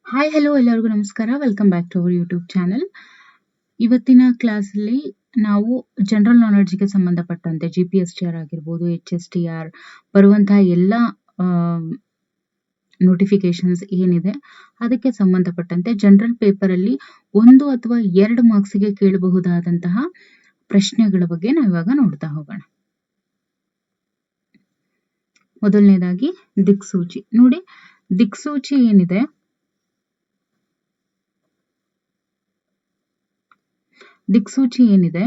Hi hello ಎಲ್ಲರಿಗೂ ನಮಸ್ಕಾರ. Welcome back to our YouTube channel. ಇವತ್ತಿನ ಕ್ಲಾಸಲ್ಲಿ ನಾವು ಜನರಲ್ ನಾಲೆಡ್ಜ್ಗೆ ಸಂಬಂಧಪಟ್ಟಂತೆ GPSTR ಆಗಿರ್ಬೋದು, HSTR ಬರುವಂತಹ ಎಲ್ಲ ನೋಟಿಫಿಕೇಶನ್ಸ್ ಏನಿದೆ ಅದಕ್ಕೆ ಸಂಬಂಧಪಟ್ಟಂತೆ ಜನರಲ್ ಪೇಪರಲ್ಲಿ 1 ಅಥವಾ 2 ಮಾರ್ಕ್ಸ್ಗೆ ಕೇಳಬಹುದಾದಂತಹ ಪ್ರಶ್ನೆಗಳ ಬಗ್ಗೆ ನಾವು ಇವಾಗ ನೋಡ್ತಾ ಹೋಗೋಣ. ಮೊದಲನೇದಾಗಿ ದಿಕ್ಸೂಚಿ. ನೋಡಿ, ದಿಕ್ಸೂಚಿ ಏನಿದೆ,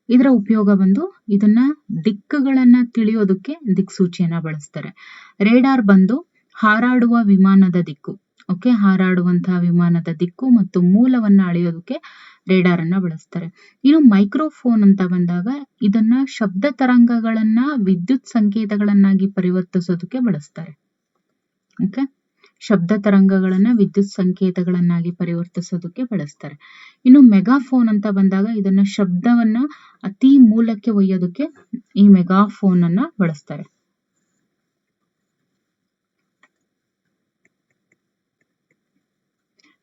ಇದರ ಉಪಯೋಗ ಬಂದು ಇದನ್ನ ದಿಕ್ಕುಗಳನ್ನ ತಿಳಿಯೋದಕ್ಕೆ ದಿಕ್ಸೂಚಿಯನ್ನ ಬಳಸ್ತಾರೆ. ರೇಡಾರ್ ಬಂದು ಹಾರಾಡುವ ವಿಮಾನದ ದಿಕ್ಕು, ಓಕೆ, ಹಾರಾಡುವಂತಹ ವಿಮಾನದ ದಿಕ್ಕು ಮತ್ತು ಮೂಲವನ್ನ ಅಳೆಯೋದಕ್ಕೆ ರೇಡಾರ್ ಅನ್ನ ಬಳಸ್ತಾರೆ. ಇನ್ನು ಮೈಕ್ರೋಫೋನ್ ಅಂತ ಬಂದಾಗ ಇದನ್ನ ಶಬ್ದ ತರಂಗಗಳನ್ನ ವಿದ್ಯುತ್ ಸಂಕೇತಗಳನ್ನಾಗಿ ಪರಿವರ್ತಿಸೋದಕ್ಕೆ ಬಳಸ್ತಾರೆ. ಓಕೆ, ಶಬ್ದ ತರಂಗಗಳನ್ನ ವಿದ್ಯುತ್ ಸಂಕೇತಗಳನ್ನಾಗಿ ಪರಿವರ್ತಿಸೋದಕ್ಕೆ ಬಳಸ್ತಾರೆ. ಇನ್ನು ಮೆಗಾಫೋನ್ ಅಂತ ಬಂದಾಗ ಇದನ್ನ ಶಬ್ದವನ್ನ ಅತಿ ಮೂಲಕ್ಕೆ ಒಯ್ಯೋದಕ್ಕೆ ಈ ಮೆಗಾಫೋನ್ ಅನ್ನ ಬಳಸ್ತಾರೆ.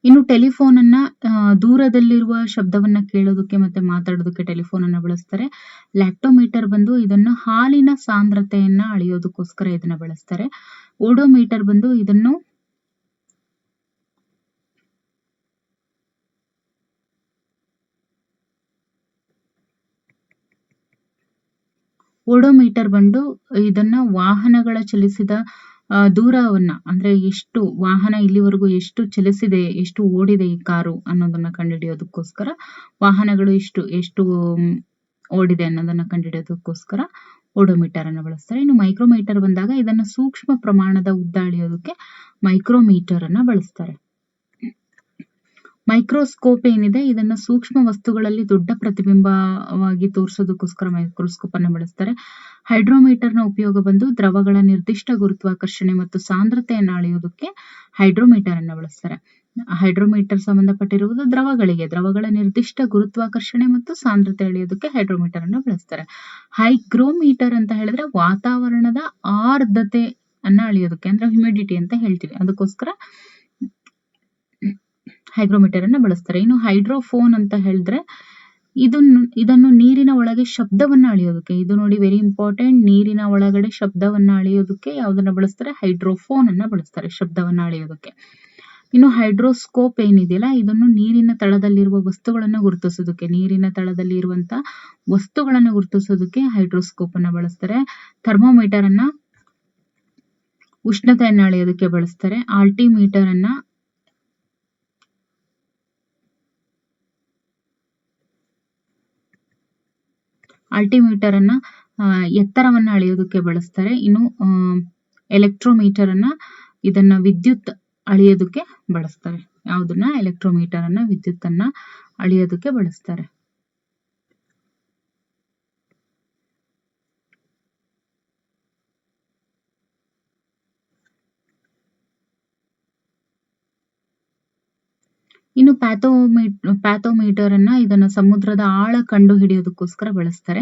ಇನ್ನು ಟೆಲಿಫೋನ್ ಅನ್ನ ದೂರದಲ್ಲಿರುವ ಶಬ್ದವನ್ನ ಕೇಳೋದಕ್ಕೆ ಮತ್ತೆ ಮಾತಾಡೋದಕ್ಕೆ ಟೆಲಿಫೋನ್ ಅನ್ನ ಬಳಸ್ತಾರೆ. ಲ್ಯಾಕ್ಟೋಮೀಟರ್ ಬಂದು ಇದನ್ನ ಹಾಲಿನ ಸಾಂದ್ರತೆಯನ್ನ ಅಳೆಯೋದಕ್ಕೋಸ್ಕರ ಇದನ್ನ ಬಳಸ್ತಾರೆ. ಓಡೋಮೀಟರ್ ಬಂದು ಇದನ್ನು ಇದನ್ನ ವಾಹನಗಳ ಚಲಿಸಿದ ದೂರವನ್ನ, ಅಂದ್ರೆ ಎಷ್ಟು ವಾಹನ ಇಲ್ಲಿವರೆಗೂ ಎಷ್ಟು ಚಲಿಸಿದೆ, ಎಷ್ಟು ಓಡಿದೆ ಈ ಕಾರು ಅನ್ನೋದನ್ನ ಕಂಡುಹಿಡಿಯೋದಕ್ಕೋಸ್ಕರ, ವಾಹನಗಳು ಎಷ್ಟು ಓಡಿದೆ ಅನ್ನೋದನ್ನ ಕಂಡುಹಿಡಿಯೋದಕ್ಕೋಸ್ಕರ ಓಡೋಮೀಟರ್ ಅನ್ನು ಬಳಸ್ತಾರೆ. ಇನ್ನು ಮೈಕ್ರೋಮೀಟರ್ ಬಂದಾಗ ಇದನ್ನ ಸೂಕ್ಷ್ಮ ಪ್ರಮಾಣದ ಉದ್ದ ಅಳೆಯೋದಕ್ಕೆ ಮೈಕ್ರೋಮೀಟರ್ ಅನ್ನ ಬಳಸ್ತಾರೆ. ಮೈಕ್ರೋಸ್ಕೋಪ್ ಏನಿದೆ, ಇದನ್ನ ಸೂಕ್ಷ್ಮ ವಸ್ತುಗಳಲ್ಲಿ ದೊಡ್ಡ ಪ್ರತಿಬಿಂಬವಾಗಿ ತೋರಿಸೋದಕ್ಕೋಸ್ಕರ ಮೈಕ್ರೋಸ್ಕೋಪ್ ಅನ್ನು ಬಳಸ್ತಾರೆ. ಹೈಡ್ರೋಮೀಟರ್ ನ ಉಪಯೋಗ ಬಂದು ದ್ರವಗಳ ನಿರ್ದಿಷ್ಟ ಗುರುತ್ವಾಕರ್ಷಣೆ ಮತ್ತು ಸಾಂದ್ರತೆಯನ್ನು ಅಳೆಯೋದಕ್ಕೆ ಹೈಡ್ರೋಮೀಟರ್ ಅನ್ನು ಬಳಸ್ತಾರೆ. ಹೈಡ್ರೋಮೀಟರ್ ಸಂಬಂಧಪಟ್ಟಿರುವುದು ದ್ರವಗಳ ನಿರ್ದಿಷ್ಟ ಗುರುತ್ವಾಕರ್ಷಣೆ ಮತ್ತು ಸಾಂದ್ರತೆ ಅಳೆಯೋದಕ್ಕೆ ಹೈಡ್ರೋಮೀಟರ್ ಅನ್ನು ಬಳಸ್ತಾರೆ. ಹೈಗ್ರೋಮೀಟರ್ ಅಂತ ಹೇಳಿದ್ರೆ ವಾತಾವರಣದ ಆರ್ದ್ರತೆ ಅನ್ನ ಅಳೆಯೋದಕ್ಕೆ, ಅಂದ್ರೆ ಹ್ಯುಮಿಡಿಟಿ ಅಂತ ಹೇಳ್ತೀವಿ, ಅದಕ್ಕೋಸ್ಕರ ಹೈಗ್ರೋಮೀಟರ್ ಅನ್ನ ಬಳಸ್ತಾರೆ. ಇನ್ನು ಹೈಡ್ರೋಫೋನ್ ಅಂತ ಹೇಳಿದ್ರೆ ಇದನ್ನು ನೀರಿನ ಒಳಗೆ ಶಬ್ದವನ್ನ ಅಳೆಯೋದಕ್ಕೆ, ಇದು ನೋಡಿ ವೆರಿ ಇಂಪಾರ್ಟೆಂಟ್, ನೀರಿನ ಒಳಗಡೆ ಶಬ್ದವನ್ನ ಅಳೆಯೋದಕ್ಕೆ ಯಾವ್ದನ್ನ ಬಳಸ್ತಾರೆ? ಹೈಡ್ರೋಫೋನ್ ಅನ್ನ ಬಳಸ್ತಾರೆ ಶಬ್ದವನ್ನ ಅಳೆಯೋದಕ್ಕೆ. ಇನ್ನು ಹೈಡ್ರೋಸ್ಕೋಪ್ ಏನಿದೆಯಲ್ಲ, ಇದನ್ನು ನೀರಿನ ತಳದಲ್ಲಿರುವ ವಸ್ತುಗಳನ್ನ ಗುರುತಿಸೋದಕ್ಕೆ, ಹೈಡ್ರೋಸ್ಕೋಪ್ ಅನ್ನ ಬಳಸ್ತಾರೆ. ಥರ್ಮೋಮೀಟರ್ ಅನ್ನ ಉಷ್ಣತೆಯನ್ನ ಅಳೆಯೋದಕ್ಕೆ ಬಳಸ್ತಾರೆ. ಆಲ್ಟಿಮೀಟರ್ ಅನ್ನ ಎತ್ತರವನ್ನ ಅಳೆಯೋದಕ್ಕೆ ಬಳಸ್ತಾರೆ. ಇನ್ನು ಎಲೆಕ್ಟ್ರೋಮೀಟರ್ ಅನ್ನ ಇದನ್ನ ವಿದ್ಯುತ್ ಅಳೆಯೋದಕ್ಕೆ ಬಳಸ್ತಾರೆ. ಯಾವುದನ್ನ? ಎಲೆಕ್ಟ್ರೋಮೀಟರ್ ಅನ್ನ ವಿದ್ಯುತ್ ಅನ್ನ ಅಳೆಯೋದಕ್ಕೆ ಬಳಸ್ತಾರೆ. ಇನ್ನು ಪ್ಯಾಥೋಮೀಟರ್ ಅನ್ನ ಇದನ್ನ ಸಮುದ್ರದ ಆಳ ಕಂಡು ಹಿಡಿಯೋದಕ್ಕೋಸ್ಕರ ಬಳಸ್ತಾರೆ.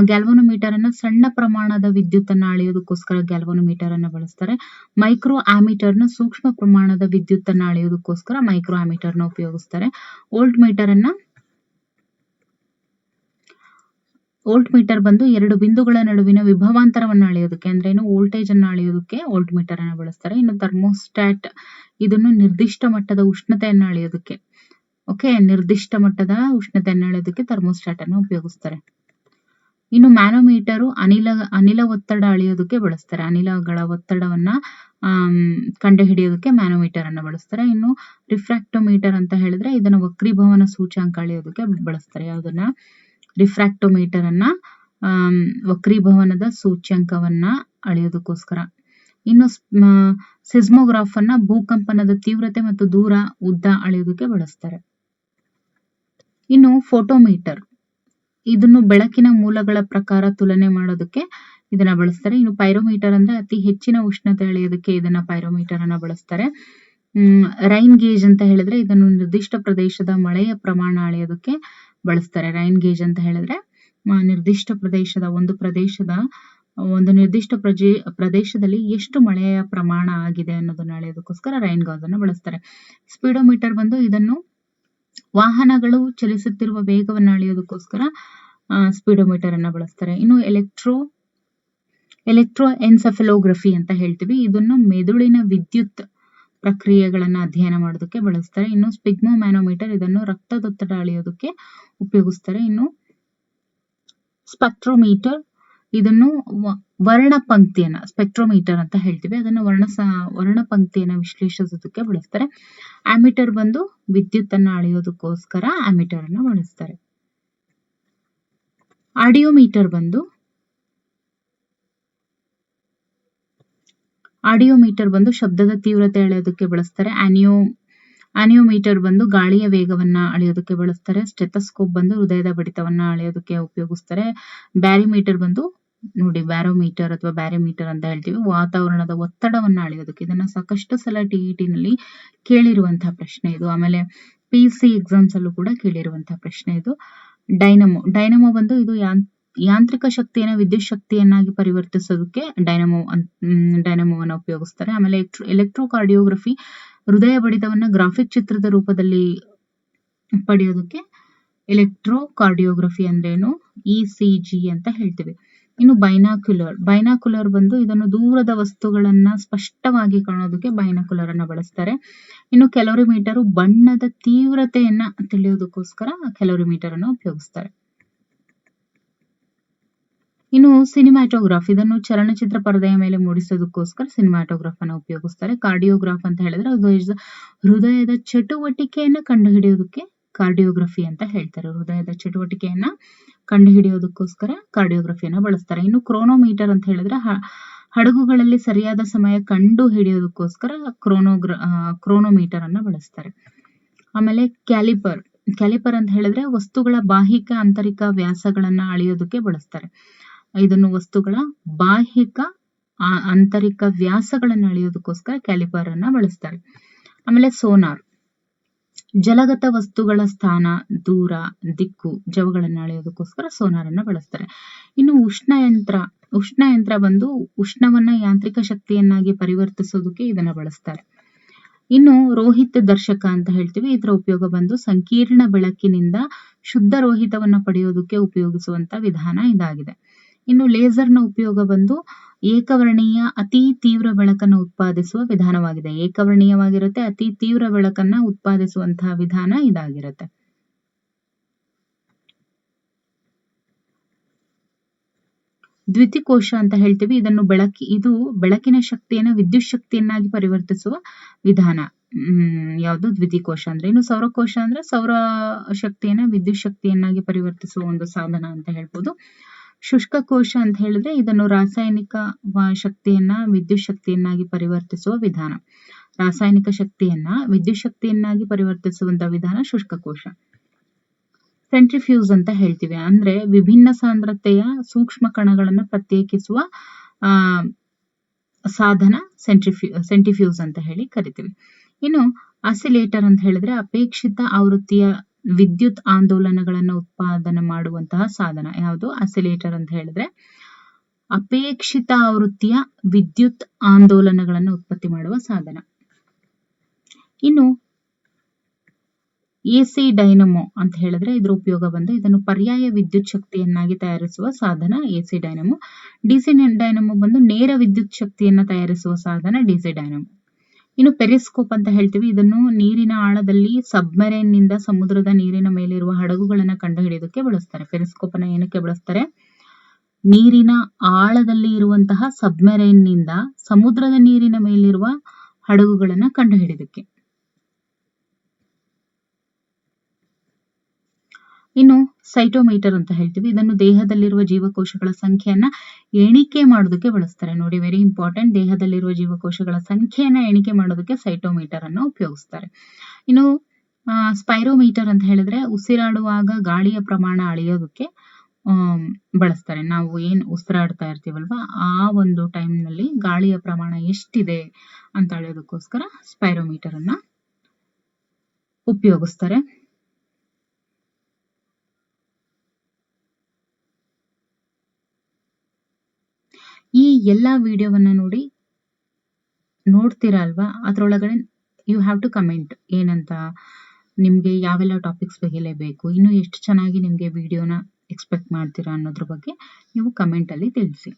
ಗ್ಯಾಲ್ವನೋಮೀಟರ್ ಅನ್ನ ಸಣ್ಣ ಪ್ರಮಾಣದ ವಿದ್ಯುತ್ ಅನ್ನ ಅಳೆಯೋದಕ್ಕೋಸ್ಕರ ಗ್ಯಾಲ್ವನೋಮೀಟರ್ ಅನ್ನ ಬಳಸ್ತಾರೆ. ಮೈಕ್ರೋ ಆಮೀಟರ್ ನ ಸೂಕ್ಷ್ಮ ಪ್ರಮಾಣದ ವಿದ್ಯುತ್ ಅನ್ನ ಅಳೆಯೋದಕ್ಕೋಸ್ಕರ ಮೈಕ್ರೋ ಆಮೀಟರ್ ನ ಉಪಯೋಗಿಸ್ತಾರೆ. ವೋಲ್ಟ್ ಮೀಟರ್ ಬಂದು ಎರಡು ಬಿಂದುಗಳ ನಡುವಿನ ವಿಭವಾಂತರವನ್ನ ಅಳೆಯೋದಕ್ಕೆ, ಅಂದ್ರೆ ಏನು, ವೋಲ್ಟೇಜ್ ಅನ್ನ ಅಳೆಯೋದಕ್ಕೆ ವೋಲ್ಟ್ ಮೀಟರ್ ಅನ್ನ ಬಳಸ್ತಾರೆ. ಇನ್ನು ಥರ್ಮೋಸ್ಟಾಟ್ ಇದನ್ನು ನಿರ್ದಿಷ್ಟ ಮಟ್ಟದ ಉಷ್ಣತೆಯನ್ನ ಅಳೆಯೋದಕ್ಕೆ, ಓಕೆ, ನಿರ್ದಿಷ್ಟ ಮಟ್ಟದ ಉಷ್ಣತೆಯನ್ನ ಅಳೆಯೋದಕ್ಕೆ ಥರ್ಮೋಸ್ಟಾಟ್ ಅನ್ನು ಉಪಯೋಗಿಸ್ತಾರೆ. ಇನ್ನು ಮ್ಯಾನೋಮೀಟರು ಅನಿಲ ಒತ್ತಡ ಅಳೆಯೋದಕ್ಕೆ ಬಳಸ್ತಾರೆ. ಅನಿಲಗಳ ಒತ್ತಡವನ್ನ ಕಂಡುಹಿಡಿಯೋದಕ್ಕೆ ಮ್ಯಾನೋಮೀಟರ್ ಅನ್ನ ಬಳಸ್ತಾರೆ. ಇನ್ನು ರಿಫ್ರಾಕ್ಟೋಮೀಟರ್ ಅಂತ ಹೇಳಿದ್ರೆ ಇದನ್ನ ವಕ್ರೀಭವನ ಸೂಚ್ಯಾಂಕ ಅಳೆಯೋದಕ್ಕೆ ಬಳಸ್ತಾರೆ. ಯಾವ್ದನ್ನ? ರಿಫ್ರಾಕ್ಟೋಮೀಟರ್ ಅನ್ನ ವಕ್ರೀಭವನದ ಸೂಚ್ಯಂಕವನ್ನ ಅಳೆಯೋದಕ್ಕೋಸ್ಕರ. ಇನ್ನು ಸಿಸ್ಮೋಗ್ರಾಫ್ ಅನ್ನ ಭೂಕಂಪನದ ತೀವ್ರತೆ ಮತ್ತು ದೂರ, ಉದ್ದ ಅಳೆಯೋದಕ್ಕೆ ಬಳಸ್ತಾರೆ. ಇನ್ನು ಫೋಟೋಮೀಟರ್ ಇದನ್ನು ಬೆಳಕಿನ ಮೂಲಗಳ ಪ್ರಕಾರ ತುಲನೆ ಮಾಡೋದಕ್ಕೆ ಇದನ್ನ ಬಳಸ್ತಾರೆ. ಇನ್ನು ಪೈರೋಮೀಟರ್ ಅಂದ್ರೆ ಅತಿ ಹೆಚ್ಚಿನ ಉಷ್ಣತೆ ಅಳೆಯೋದಕ್ಕೆ ಇದನ್ನ ಪೈರೋಮೀಟರ್ ಅನ್ನ ಬಳಸ್ತಾರೆ. ರೈನ್ ಗೇಜ್ ಅಂತ ಹೇಳಿದ್ರೆ ಇದನ್ನು ನಿರ್ದಿಷ್ಟ ಪ್ರದೇಶದ ಮಳೆಯ ಪ್ರಮಾಣ ಅಳೆಯೋದಕ್ಕೆ ಬಳಸ್ತಾರೆ. ರೈನ್ ಗೇಜ್ ಅಂತ ಹೇಳಿದ್ರೆ ನಿರ್ದಿಷ್ಟ ಪ್ರದೇಶದ ಒಂದು ನಿರ್ದಿಷ್ಟ ಪ್ರದೇಶದಲ್ಲಿ ಎಷ್ಟು ಮಳೆಯ ಪ್ರಮಾಣ ಆಗಿದೆ ಅನ್ನೋದನ್ನ ಅಳೆಯೋದಕ್ಕೋಸ್ಕರ ರೈನ್ ಗಾಜ್ ಅನ್ನು ಬಳಸ್ತಾರೆ. ಸ್ಪೀಡೋಮೀಟರ್ ಬಂದು ಇದನ್ನು ವಾಹನಗಳು ಚಲಿಸುತ್ತಿರುವ ವೇಗವನ್ನು ಅಳೆಯೋದಕ್ಕೋಸ್ಕರ ಸ್ಪೀಡೋಮೀಟರ್ ಅನ್ನ ಬಳಸ್ತಾರೆ. ಇನ್ನು ಎಲೆಕ್ಟ್ರೋ ಎನ್ಸೆಫಲೋಗ್ರಫಿ ಅಂತ ಹೇಳ್ತೀವಿ. ಇದನ್ನು ಮೆದುಳಿನ ವಿದ್ಯುತ್ ಪ್ರಕ್ರಿಯೆಗಳನ್ನ ಅಧ್ಯಯನ ಮಾಡೋದಕ್ಕೆ ಬಳಸ್ತಾರೆ. ಇನ್ನು ಸ್ಪಿಗ್ಮೋಮ್ಯಾನೋಮೀಟರ್ ಇದನ್ನು ರಕ್ತದೊತ್ತಡ ಅಳೆಯೋದಕ್ಕೆ ಉಪಯೋಗಿಸ್ತಾರೆ. ಇನ್ನು ಸ್ಪೆಕ್ಟ್ರೋಮೀಟರ್ ಇದನ್ನು ವರ್ಣಪಂಕ್ತಿಯನ್ನ ಸ್ಪೆಕ್ಟ್ರೋಮೀಟರ್ ಅಂತ ಹೇಳ್ತೀವಿ, ಅದನ್ನು ವರ್ಣಪಂಕ್ತಿಯನ್ನ ವಿಶ್ಲೇಷಿಸೋದಕ್ಕೆ ಬಳಸ್ತಾರೆ. ಆಮೀಟರ್ ಬಂದು ವಿದ್ಯುತ್ ಅನ್ನ ಅಳೆಯೋದಕ್ಕೋಸ್ಕರ ಆಮೀಟರ್ ಅನ್ನ ಬಳಸ್ತಾರೆ. ಆಡಿಯೋಮೀಟರ್ ಬಂದು ಶಬ್ದದ ತೀವ್ರತೆ ಅಳೆಯೋದಕ್ಕೆ ಬಳಸ್ತಾರೆ. ಆನಿಯೋಮೀಟರ್ ಬಂದು ಗಾಳಿಯ ವೇಗವನ್ನ ಅಳೆಯೋದಕ್ಕೆ ಬಳಸ್ತಾರೆ. ಸ್ಟೆಥೋಸ್ಕೋಪ್ ಬಂದು ಹೃದಯದ ಬಡಿತವನ್ನ ಅಳೆಯೋದಕ್ಕೆ ಉಪಯೋಗಿಸ್ತಾರೆ. ಬ್ಯಾರಿಮೀಟರ್ ಬಂದು ಬ್ಯಾರೋಮೀಟರ್ ಅಥವಾ ಬ್ಯಾರಿಮೀಟರ್ ಅಂತ ಹೇಳ್ತೀವಿ, ವಾತಾವರಣದ ಒತ್ತಡವನ್ನ ಅಳೆಯೋದಕ್ಕೆ. ಇದನ್ನ ಸಾಕಷ್ಟು ಸಲ ನಲ್ಲಿ ಕೇಳಿರುವಂತಹ ಪ್ರಶ್ನೆ ಇದು. ಆಮೇಲೆ PC ಎಕ್ಸಾಮ್ಸ್ ಅಲ್ಲೂ ಕೂಡ ಕೇಳಿರುವಂತಹ ಪ್ರಶ್ನೆ ಇದು. ಡೈನಮೋ ಬಂದು ಇದು ಯಾಂತ್ರಿಕ ಶಕ್ತಿಯನ್ನ ವಿದ್ಯುತ್ ಶಕ್ತಿಯನ್ನಾಗಿ ಪರಿವರ್ತಿಸೋದಕ್ಕೆ ಡೈನಮೋವನ್ನ ಉಪಯೋಗಿಸ್ತಾರೆ. ಆಮೇಲೆ ಎಲೆಕ್ಟ್ರೋಕಾರ್ಡಿಯೋಗ್ರಫಿ ಹೃದಯ ಬಡಿತವನ್ನ ಗ್ರಾಫಿಕ್ ಚಿತ್ರದ ರೂಪದಲ್ಲಿ ಪಡೆಯೋದಕ್ಕೆ ಎಲೆಕ್ಟ್ರೋಕಾರ್ಡಿಯೋಗ್ರಫಿ ಅಂದ್ರೇನು ECG ಅಂತ ಹೇಳ್ತೀವಿ. ಇನ್ನು ಬೈನಾಕ್ಯುಲರ್ ಬಂದು ಇದನ್ನು ದೂರದ ವಸ್ತುಗಳನ್ನ ಸ್ಪಷ್ಟವಾಗಿ ಕಾಣೋದಕ್ಕೆ ಬೈನಾಕ್ಯುಲರ್ ಅನ್ನ ಬಳಸ್ತಾರೆ. ಇನ್ನು ಕ್ಯಾಲೋರಿಮೀಟರ್ ಬಣ್ಣದ ತೀವ್ರತೆಯನ್ನ ತಿಳಿಯೋದಕ್ಕೋಸ್ಕರ ಕ್ಯಾಲೋರಿಮೀಟರ್ ಅನ್ನು ಉಪಯೋಗಿಸ್ತಾರೆ. ಇನ್ನು ಸಿನಿಮ್ಯಾಟೋಗ್ರಾಫ್ ಇದನ್ನು ಚಲನಚಿತ್ರ ಪರದೆಯ ಮೇಲೆ ಮೂಡಿಸೋದಕ್ಕೋಸ್ಕರ ಸಿನಿಮ್ಯಾಟೋಗ್ರಾಫ್ ಅನ್ನು ಉಪಯೋಗಿಸ್ತಾರೆ. ಕಾರ್ಡಿಯೋಗ್ರಾಫ್ ಅಂತ ಹೇಳಿದ್ರೆ ಹೃದಯದ ಚಟುವಟಿಕೆಯನ್ನ ಕಂಡುಹಿಡಿಯೋದಕ್ಕೆ ಕಾರ್ಡಿಯೋಗ್ರಫಿ ಅಂತ ಹೇಳ್ತಾರೆ. ಹೃದಯದ ಚಟುವಟಿಕೆಯನ್ನ ಕಂಡುಹಿಡಿಯೋದಕ್ಕೋಸ್ಕರ ಕಾರ್ಡಿಯೋಗ್ರಫಿಯನ್ನ ಬಳಸ್ತಾರೆ. ಇನ್ನು ಕ್ರೋನೋಮೀಟರ್ ಅಂತ ಹೇಳಿದ್ರೆ ಹಡಗುಗಳಲ್ಲಿ ಸರಿಯಾದ ಸಮಯ ಕಂಡು ಹಿಡಿಯೋದಕ್ಕೋಸ್ಕರ ಕ್ರೋನೋಮೀಟರ್ ಅನ್ನ ಬಳಸ್ತಾರೆ. ಆಮೇಲೆ ಕ್ಯಾಲಿಪರ್ ಅಂತ ಹೇಳಿದ್ರೆ ವಸ್ತುಗಳ ಬಾಹ್ಯಿಕ ಆಂತರಿಕ ವ್ಯಾಸಗಳನ್ನ ಅಳೆಯೋದಕ್ಕೆ ಬಳಸ್ತಾರೆ. ಇದನ್ನು ವಸ್ತುಗಳ ಬಾಹ್ಯಿಕ ಆಂತರಿಕ ವ್ಯಾಸಗಳನ್ನ ಅಳೆಯೋದಕ್ಕೋಸ್ಕರ ಕ್ಯಾಲಿಪರ್ ಅನ್ನ ಬಳಸ್ತಾರೆ. ಆಮೇಲೆ ಸೋನಾರ್ ಜಲಗತ ವಸ್ತುಗಳ ಸ್ಥಾನ, ದೂರ, ದಿಕ್ಕು, ಜವಗಳನ್ನ ಅಳೆಯೋದಕ್ಕೋಸ್ಕರ ಸೋನಾರ್ ಅನ್ನ ಬಳಸ್ತಾರೆ. ಇನ್ನು ಉಷ್ಣಯಂತ್ರ ಬಂದು ಉಷ್ಣವನ್ನ ಯಾಂತ್ರಿಕ ಶಕ್ತಿಯನ್ನಾಗಿ ಪರಿವರ್ತಿಸೋದಕ್ಕೆ ಇದನ್ನ ಬಳಸ್ತಾರೆ. ಇನ್ನು ರೋಹಿತ್ ದರ್ಶಕ ಅಂತ ಹೇಳ್ತೀವಿ. ಇದರ ಉಪಯೋಗ ಬಂದು ಸಂಕೀರ್ಣ ಬೆಳಕಿನಿಂದ ಶುದ್ಧ ರೋಹಿತವನ್ನ ಪಡೆಯೋದಕ್ಕೆ ಉಪಯೋಗಿಸುವಂತ ವಿಧಾನ ಇದಾಗಿದೆ. ಇನ್ನು ಲೇಸರ್ನ ಉಪಯೋಗ ಬಂದು ಏಕವರ್ಣೀಯ ಅತಿ ತೀವ್ರ ಬೆಳಕನ್ನು ಉತ್ಪಾದಿಸುವ ವಿಧಾನವಾಗಿದೆ. ಏಕವರ್ಣೀಯವಾಗಿರುತ್ತೆ, ಅತಿ ತೀವ್ರ ಬೆಳಕನ್ನ ಉತ್ಪಾದಿಸುವಂತಹ ವಿಧಾನ ಇದಾಗಿರುತ್ತೆ. ದ್ಯುತಿಕೋಶ ಅಂತ ಹೇಳ್ತೀವಿ. ಇದು ಬೆಳಕಿನ ಶಕ್ತಿಯನ್ನ ವಿದ್ಯುತ್ ಶಕ್ತಿಯನ್ನಾಗಿ ಪರಿವರ್ತಿಸುವ ವಿಧಾನ. ಯಾವುದು ದ್ಯುತಿಕೋಶ ಅಂದ್ರೆ. ಇನ್ನು ಸೌರಕೋಶ ಅಂದ್ರೆ ಸೌರ ಶಕ್ತಿಯನ್ನ ವಿದ್ಯುತ್ ಶಕ್ತಿಯನ್ನಾಗಿ ಪರಿವರ್ತಿಸುವ ಒಂದು ಸಾಧನ ಅಂತ ಹೇಳ್ಬೋದು. ಶುಷ್ಕ ಕೋಶ ಅಂತ ಹೇಳಿದ್ರೆ ಇದನ್ನು ರಾಸಾಯನಿಕ ಶಕ್ತಿಯನ್ನ ವಿದ್ಯುತ್ ಶಕ್ತಿಯನ್ನಾಗಿ ಪರಿವರ್ತಿಸುವ ವಿಧಾನ. ರಾಸಾಯನಿಕ ಶಕ್ತಿಯನ್ನ ವಿದ್ಯುತ್ ಶಕ್ತಿಯನ್ನಾಗಿ ಪರಿವರ್ತಿಸುವಂತ ವಿಧಾನ ಶುಷ್ಕ ಕೋಶ. ಸೆಂಟ್ರಿಫ್ಯೂಸ್ ಅಂತ ಹೇಳ್ತೀವಿ. ಅಂದ್ರೆ ವಿಭಿನ್ನ ಸಾಂದ್ರತೆಯ ಸೂಕ್ಷ್ಮ ಕಣಗಳನ್ನ ಪ್ರತ್ಯೇಕಿಸುವ ಸಾಧನ ಸೆಂಟ್ರಿಫ್ಯೂಸ್ ಅಂತ ಹೇಳಿ ಕರಿತೀವಿ. ಇನ್ನು ಆಸಿಲೇಟರ್ ಅಂತ ಹೇಳಿದ್ರೆ ಅಪೇಕ್ಷಿತ ಆವೃತ್ತಿಯ ವಿದ್ಯುತ್ ಆಂದೋಲನಗಳನ್ನ ಉತ್ಪಾದನೆ ಮಾಡುವಂತಹ ಸಾಧನ. ಯಾವುದು? ಆಸಿಲೇಟರ್ ಅಂತ ಹೇಳಿದ್ರೆ ಅಪೇಕ್ಷಿತ ಆವೃತ್ತಿಯ ವಿದ್ಯುತ್ ಆಂದೋಲನಗಳನ್ನ ಉತ್ಪತ್ತಿ ಮಾಡುವ ಸಾಧನ. ಇನ್ನು AC ಡೈನಮೋ ಅಂತ ಹೇಳಿದ್ರೆ ಇದ್ರ ಉಪಯೋಗ ಬಂದು ಇದನ್ನು ಪರ್ಯಾಯ ವಿದ್ಯುತ್ ಶಕ್ತಿಯನ್ನಾಗಿ ತಯಾರಿಸುವ ಸಾಧನ AC ಡೈನಮೋ. DC ಡೈನಮೋ ಬಂದು ನೇರ ವಿದ್ಯುತ್ ಶಕ್ತಿಯನ್ನ ತಯಾರಿಸುವ ಸಾಧನ DC ಡೈನಮೋ. ಇನ್ನು ಪೆರಿಸ್ಕೋಪ್ ಅಂತ ಹೇಳ್ತೀವಿ. ಇದನ್ನು ನೀರಿನ ಆಳದಲ್ಲಿ ಸಬ್ಮರೈನ್ ನಿಂದ ಸಮುದ್ರದ ನೀರಿನ ಮೇಲಿರುವ ಹಡಗುಗಳನ್ನ ಕಂಡುಹಿಡಿಯೋದಕ್ಕೆ ಬಳಸ್ತಾರೆ. ಪೆರಿಸ್ಕೋಪ್ ಅನ್ನ ಏನಕ್ಕೆ ಬಳಸ್ತಾರೆ? ನೀರಿನ ಆಳದಲ್ಲಿ ಇರುವಂತಹ ಸಬ್ಮರೈನ್ ನಿಂದ ಸಮುದ್ರದ ನೀರಿನ ಮೇಲಿರುವ ಹಡಗುಗಳನ್ನ ಕಂಡುಹಿಡಿಯೋದಕ್ಕೆ. ಇನ್ನು ಸೈಟೋಮೀಟರ್ ಅಂತ ಹೇಳ್ತೀವಿ. ಇದನ್ನು ದೇಹದಲ್ಲಿರುವ ಜೀವಕೋಶಗಳ ಸಂಖ್ಯೆಯನ್ನ ಎಣಿಕೆ ಮಾಡೋದಕ್ಕೆ ಬಳಸ್ತಾರೆ. ನೋಡಿ, ವೆರಿ ಇಂಪಾರ್ಟೆಂಟ್. ದೇಹದಲ್ಲಿರುವ ಜೀವಕೋಶಗಳ ಸಂಖ್ಯೆಯನ್ನ ಎಣಿಕೆ ಮಾಡೋದಕ್ಕೆ ಸೈಟೋಮೀಟರ್ ಅನ್ನು ಉಪಯೋಗಿಸ್ತಾರೆ. ಇನ್ನು ಸ್ಪೈರೋಮೀಟರ್ ಅಂತ ಹೇಳಿದ್ರೆ ಉಸಿರಾಡುವಾಗ ಗಾಳಿಯ ಪ್ರಮಾಣ ಅಳೆಯೋದಕ್ಕೆ ಬಳಸ್ತಾರೆ. ನಾವು ಏನ್ ಉಸಿರಾಡ್ತಾ ಇರ್ತೀವಲ್ವಾ, ಆ ಒಂದು ಟೈಮ್ ನಲ್ಲಿ ಗಾಳಿಯ ಪ್ರಮಾಣ ಎಷ್ಟಿದೆ ಅಂತ ಅಳೆಯೋದಕ್ಕೋಸ್ಕರ ಸ್ಪೈರೋಮೀಟರ್ ಅನ್ನ ಉಪಯೋಗಿಸ್ತಾರೆ. ಈ ಎಲ್ಲ ವಿಡಿಯೋವನ್ನ ನೋಡ್ತೀರಾ ಅಲ್ವಾ, ಅದ್ರೊಳಗಡೆ ಯು ಹ್ಯಾವ್ ಟು ಕಮೆಂಟ್ ಏನಂತ, ನಿಮಗೆ ಯಾವೆಲ್ಲ ಟಾಪಿಕ್ಸ್ ಬಗ್ಗೆ ಬೇಕು, ಇನ್ನು ಎಷ್ಟು ಚೆನ್ನಾಗಿ ನಿಮಗೆ ವಿಡಿಯೋನ ಎಕ್ಸ್ಪೆಕ್ಟ್ ಮಾಡ್ತೀರಾ ಅನ್ನೋದ್ರ ಬಗ್ಗೆ ನೀವು ಕಮೆಂಟಲ್ಲಿ ತಿಳಿಸಿ.